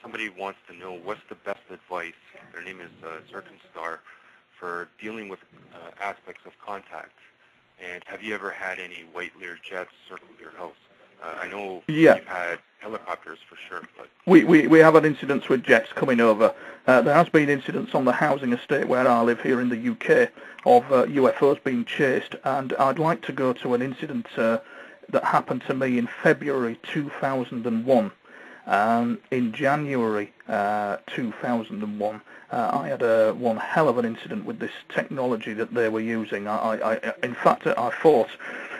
Somebody wants to know what's the best advice, their name is Circumstar, for dealing with aspects of contact. And have you ever had any white Lear jets circle your house? I know you've had helicopters for sure, but... We have had incidents with jets coming over. There has been incidents on the housing estate where I live here in the UK of UFOs being chased, and I'd like to go to an incident that happened to me in February 2001. In January 2001, I had one hell of an incident with this technology that they were using. In fact, I thought,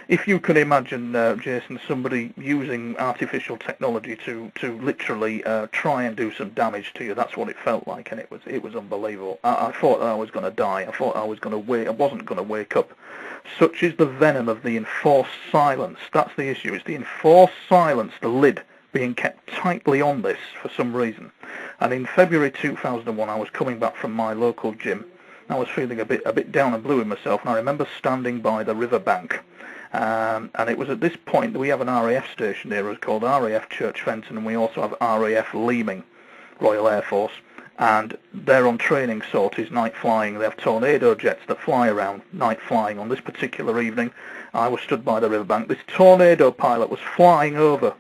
if you can imagine, Jason, somebody using artificial technology to literally try and do some damage to you, that's what it felt like, and it was unbelievable. I thought I was going to die. I thought I wasn't going to wake up. Such is the venom of the enforced silence. That's the issue. It's the enforced silence, the lid being kept tightly on this for some reason. And in February 2001, I was coming back from my local gym. I was feeling a bit down and blue in myself, and I remember standing by the riverbank. And it was at this point that we have an RAF station here. It's called RAF Church Fenton, and we also have RAF Leeming, Royal Air Force. And they're on training sorties, night flying. They have tornado jets that fly around, night flying. On this particular evening, I was stood by the riverbank. This tornado pilot was flying over,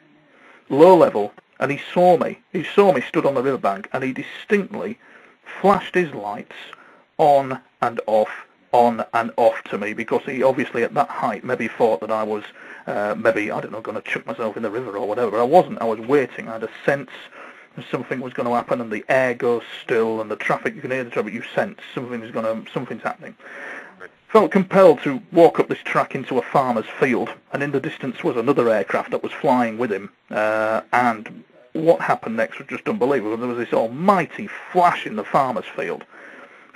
low level, and he saw me. He saw me stood on the riverbank, and he distinctly flashed his lights on and off to me, because he obviously at that height maybe thought that I was maybe, I don't know, going to chuck myself in the river or whatever. But I wasn't. I was waiting. I had a sense something was going to happen, and the air goes still, and the traffic, you can hear the traffic, you sense something's happening. Felt compelled to walk up this track into a farmer's field, and in the distance was another aircraft that was flying with him, and what happened next was just unbelievable. There was this almighty flash in the farmer's field,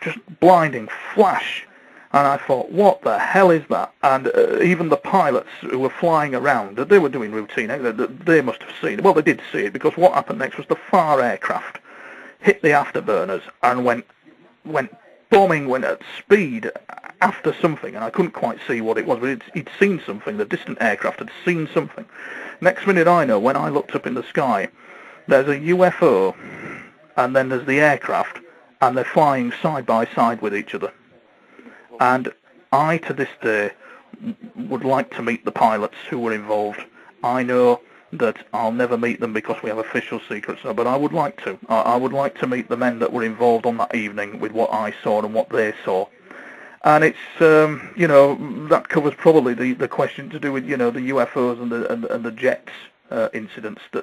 just blinding flash, and I thought, what the hell is that? And even the pilots who were flying around, they were doing routine, they must have seen it. Well, they did see it, because what happened next was the far aircraft hit the afterburners and went bombing, went at speed after something, and I couldn't quite see what it was, but he'd seen something. The distant aircraft had seen something. Next minute I know, when I looked up in the sky, there's a UFO, and then there's the aircraft, and they're flying side by side with each other. And I, to this day, would like to meet the pilots who were involved. I know that I'll never meet them because we have official secrets, but I would like to. I would like to meet the men that were involved on that evening with what I saw and what they saw. And it's, that covers probably the question to do with, the UFOs and the jets incidents that